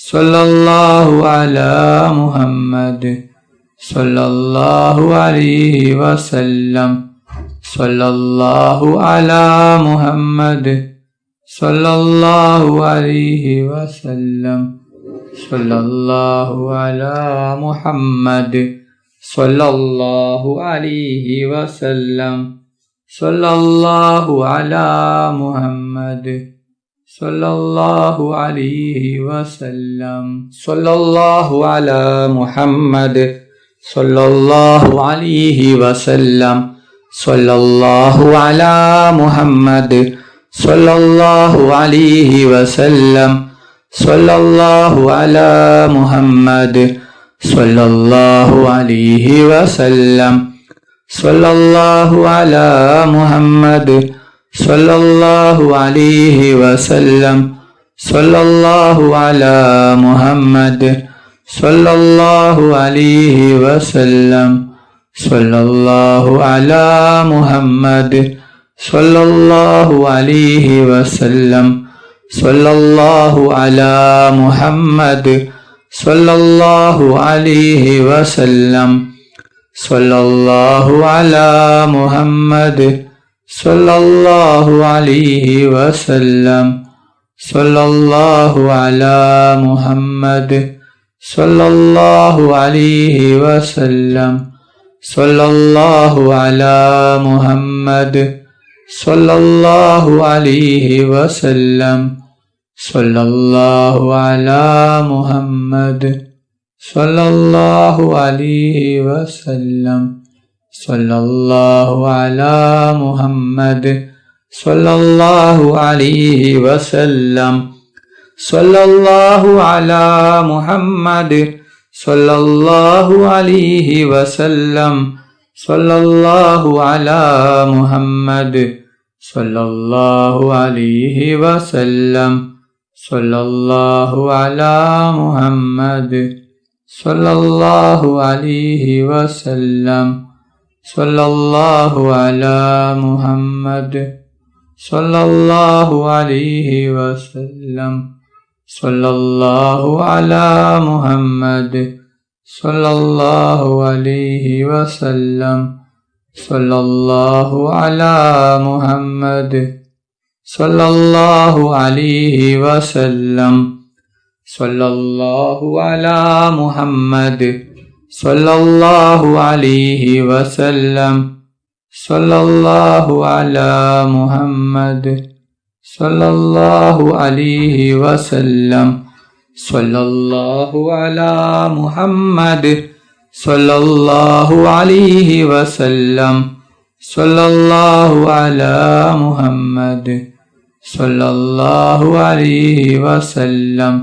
സല്ലല്ലാഹു അലാ മുഹമ്മദ് സല്ലല്ലാഹു അലൈഹി വസല്ലം സല്ലല്ലാഹു അലാ മുഹമ്മദ് സല്ലല്ലാഹു അലൈഹി വസല്ലം സല്ലല്ലാഹു അലാ മുഹമ്മദ് സല്ലല്ലാഹു അലൈഹി വസല്ലം സല്ലല്ലാഹു അലാ മുഹമ്മദ് സല്ലല്ലാഹു അലൈഹി വസല്ലം സല്ലല്ലാഹു അലാ മുഹമ്മദ് സല്ലല്ലാഹു അലൈഹി വസല്ലം സല്ലല്ലാഹു അലാ മുഹമ്മദ് സല്ലല്ലാഹു അലൈഹി വസല്ലം സല്ലല്ലാഹു അലാ മുഹമ്മദ് സല്ലല്ലാഹു അലൈഹി വസല്ലം സല്ലല്ലാഹു അലാ മുഹമ്മദ് സല്ലല്ലാഹു അലൈഹി വസല്ലം സല്ലല്ലാഹു അലാ മുഹമ്മദ് സല്ലല്ലാഹു അലൈഹി വസല്ലം സല്ലല്ലാഹു അലാ മുഹമ്മദ് സല്ലല്ലാഹു അലൈഹി വസല്ലം സല്ലല്ലാഹു അലാ മുഹമ്മദ് സല്ലല്ലാഹു അലൈഹി വസല്ലം സല്ലല്ലാഹു അലാ മുഹമ്മദ് സല്ലല്ലാഹു അലൈഹി വസല്ലം സല്ലല്ലാഹു അലാ മുഹമ്മദ് സല്ലല്ലാഹു അലൈഹി വസല്ലം സല്ലല്ലാഹു അലാ മുഹമ്മദ് സല്ലല്ലാഹു അലൈഹി വസല്ലം സല്ലല്ലാഹു അലാ മുഹമ്മദ് സല്ലല്ലാഹു അലൈഹി വസല്ലം സല്ലല്ലാഹു അലാ മുഹമ്മദ് സല്ലല്ലാഹു അലൈഹി വസല്ലം സല്ലല്ലാഹു അലാ മുഹമ്മദ് സല്ലല്ലാഹു അലൈഹി വസല്ലം സല്ലല്ലാഹു അലാ മുഹമ്മദ് സല്ലല്ലാഹു അലൈഹി വസല്ലം സല്ലല്ലാഹു അലാ മുഹമ്മദ് സല്ലല്ലാഹു അലൈഹി വസല്ലം സല്ലല്ലാഹു അലാ മുഹമ്മദ് സല്ലല്ലാഹു അലൈഹി വസല്ലം സല്ലല്ലാഹു അലാ മുഹമ്മദ് സല്ലല്ലാഹു അലൈഹി വസല്ലം സല്ലല്ലാഹു അലാ മുഹമ്മദ് സല്ലല്ലാഹു അലൈഹി വസല്ലം സല്ലല്ലാഹു അലാ മുഹമ്മദ് സല്ലല്ലാഹു അലൈഹി വസല്ലം സല്ലല്ലാഹു അലാ മുഹമ്മദ് സല്ലല്ലാഹു അലൈഹി വസല്ലം സല്ലല്ലാഹു അലാ മുഹമ്മദ് സല്ലല്ലാഹു അലൈഹി വസല്ലം സല്ലല്ലാഹു അലാ മുഹമ്മദ് സല്ലല്ലാഹു അലൈഹി വസല്ലം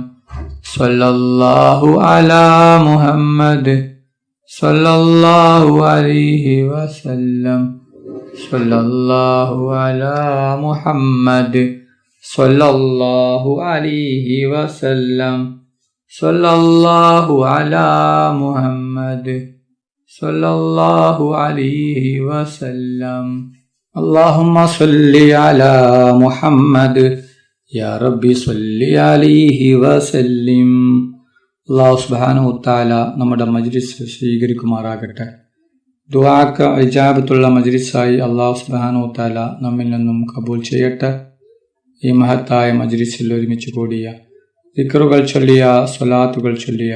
സല്ലല്ലാഹു അലാ മുഹമ്മദ് സല്ലല്ലാഹു അലൈഹി വസല്ലം സല്ലല്ലാഹു അലാ മുഹമ്മദ് സല്ലല്ലാഹു അലൈഹി വസല്ലം സല്ലല്ലാഹു അലാ മുഹമ്മദ് സല്ലല്ലാഹു അലൈഹി വസല്ലം അല്ലാഹുമ്മ സ്വല്ലി അലാ മുഹമ്മദ് യാ റബ്ബി സ്വല്ലി അലൈഹി വസല്ലിം. അല്ലാഹു സുബ്ഹാനഹു തആല നമ്മുടെ മജ്ലിസ് സ്വീകരിക്കുമാറാകട്ടെ. ദുആക്ക് ഇജാബത്തുള്ള മജ്ലിസായി അല്ലാഹു സുബ്ഹാനഹു തആല നമ്മിൽ നിന്നും കബൂൽ ചെയ്യട്ടെ. ഈ മഹത്തായ മജ്ലിസിൽ ഒരുമിച്ച് കൂടിയ ദിക്റുകൾ ചൊല്ലിയ സ്വലാത്തുകൾ ചൊല്ലിയ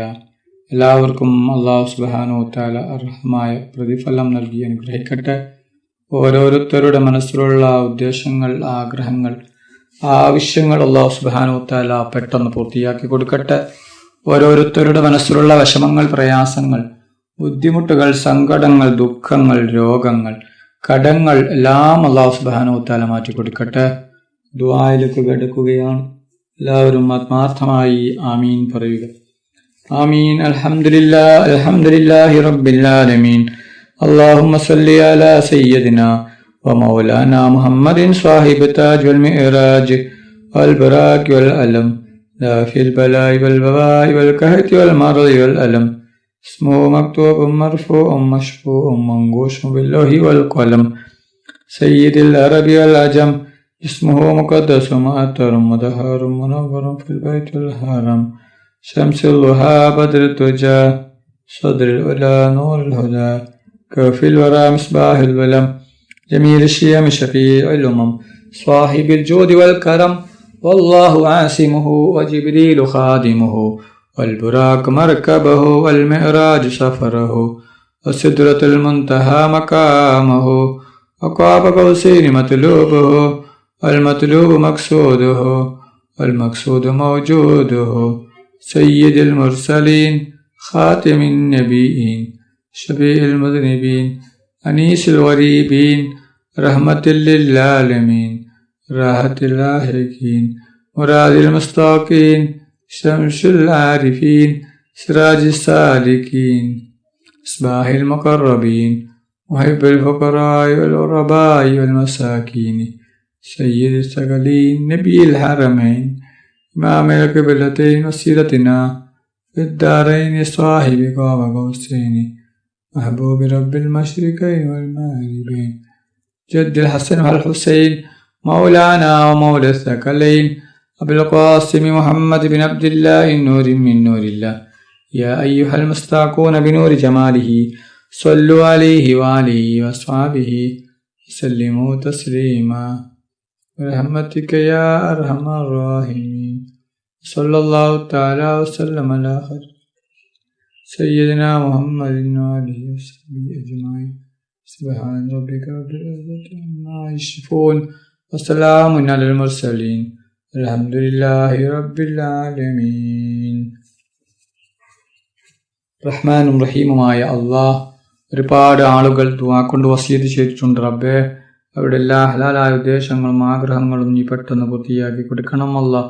എല്ലാവർക്കും അല്ലാഹു സുബ്ഹാനഹു തആല അർഹമായ പ്രതിഫലം നൽകി അനുഗ്രഹിക്കട്ടെ. ഓരോരുത്തരുടെ മനസ്സിലുള്ള ഉദ്ദേശങ്ങൾ, ആഗ്രഹങ്ങൾ, ആവശ്യങ്ങൾ അല്ലാഹു സുബ്ഹാനഹു തആല പെട്ടെന്ന് പൂർത്തിയാക്കി കൊടുക്കട്ടെ. ഓരോരുത്തരുടെ മനസ്സിലുള്ള വിഷമങ്ങൾ, പ്രയാസങ്ങൾ, ബുദ്ധിമുട്ടുകൾ, സങ്കടങ്ങൾ, ദുഃഖങ്ങൾ, രോഗങ്ങൾ, കടങ്ങൾ എല്ലാം അല്ലാഹു സുബ്ഹാനഹു തആല മാറ്റി കൊടുക്കട്ടെ. ദുആയിലേക്ക് കിടക്കുകയാണ്. എല്ലാവരും ആത്മാർത്ഥമായി ആമീൻ പറയുക. ആമീൻ. അൽഹംദുലില്ലാഹി റബ്ബിൽ ആലമീൻ. اللهم صل على سيدنا ومولانا محمد صاحب التاج والمعراج والبراك والألم دافع البلاء والوباء والقحط والمرض والألم اسمه مكتوب مرفوع مشفوع منقوش باللوح والقلم سيد العرب والعجم اسمه مقدس مؤثر مدهر منور في البيت الحرام شمس الضحى بدر الدجى صدر العلا نور الهدى كافي الورى مصباح الظلم جميل الشيم شفيع الأمم صاحب الجود والكرم والله عاصمه وجبريل خادمه والبراق مركبه والمعراج سفره وسدرة المنتهى مقامه وقاب قوسين مطلوبه والمطلوب مقصوده والمقصود موجوده سيد المرسلين خاتم النبيين شفيع المذنبين أنيس الغريبين رحمة للعالمين راحة اللاحقين مراد المستاقين شمس العارفين سراج السالكين مصباح المقربين محب الفقراء والغرباء والمساكين سيد الثقلين نبي الحرمين إمام القبلتين وسيرتنا في الدارين صاحب قاب قوسين محبوب رب المشرقين والمغربين جد الحسن والحسين مولانا ومولى الثقلين أبي القاسم محمد بن عبد الله النور من نور الله يا أيها المستاقون بنور جماله صلوا عليه وآله وأصحابه وسلموا تسليما برحمتك يا أرحم الراحمين صلى الله تعالى وسلم على خير سيدنا محمد وآله وصحبه أجمعين سبحان ربك رب العزة عما يصفون وسلام على المرسلين الحمد لله رب العالمين. റഹ്മാനും റഹീമുമായ അള്ളാഹ്, ഒരുപാട് ആളുകൾ ദുആ കൊണ്ട് വസിയത്ത് ചെയ്തിട്ടുണ്ട്. റബ്ബേ, അവരുടെ എല്ലാ ഹലാലായ ഉദ്ദേശങ്ങളും ആഗ്രഹങ്ങളും നീ പെട്ടെന്ന് പൂർത്തിയാക്കി കൊടുക്കണം. അല്ലാഹ്,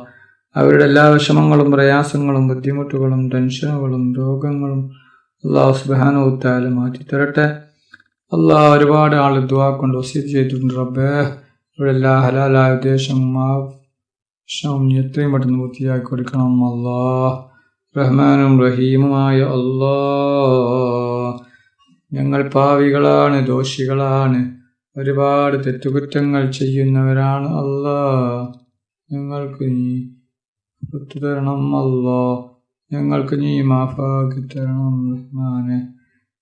അവരുടെ എല്ലാ വിഷമങ്ങളും പ്രയാസങ്ങളും ബുദ്ധിമുട്ടുകളും ടെൻഷനുകളും രോഗങ്ങളും അല്ലാഹു സുബ്ഹാനഹു വ തആല മാറ്റി തരട്ടെ. അല്ലാഹ്, ഒരുപാട് ആൾ ദുആ കൊണ്ട് വസിയത്ത് ചെയ്തിട്ടുണ്ട്. റബ്ബേ, അവരുടെ എല്ലാ ഹലാലായ ഉദ്ദേശങ്ങളും ആവശ്യവും നീ എത്രയും പെട്ടെന്ന് പൂർത്തിയാക്കി കൊടുക്കണം. അല്ലാഹ്, റഹ്മാനും റഹീമുമായ അല്ലാഹ്, ഞങ്ങൾ പാവികളാണ്, ദോഷികളാണ്, ഒരുപാട് തെറ്റുകുറ്റങ്ങൾ ചെയ്യുന്നവരാണ്. അല്ലാഹ്, ഞങ്ങൾക്ക് നീ പുറത്തു തരണം. അല്ലാഹ്, ഞങ്ങൾക്ക് നീ മാഫാക്കി തരണം. റഹ്മാനെ,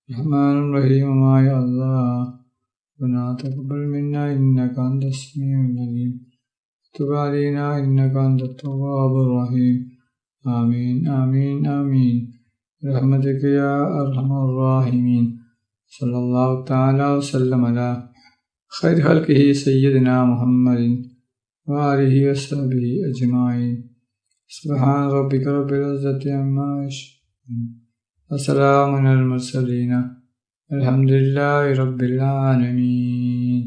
റഹ്മാനും റഹീമുമായ അല്ലാഹ്, ربنا تقبل منا إنك أنت السميع العليم وتب علينا إنك أنت التواب الرحيم. آمين آمين آمين برحمتك يا أرحم الراحمين. صلى الله تعالى وسلم على خير خلقه سيدنا محمد وآله وصحبه أجمعين. سبحان ربك رب العزة عما يصفون وسلام على المرسلين الحمد لله رب العالمين.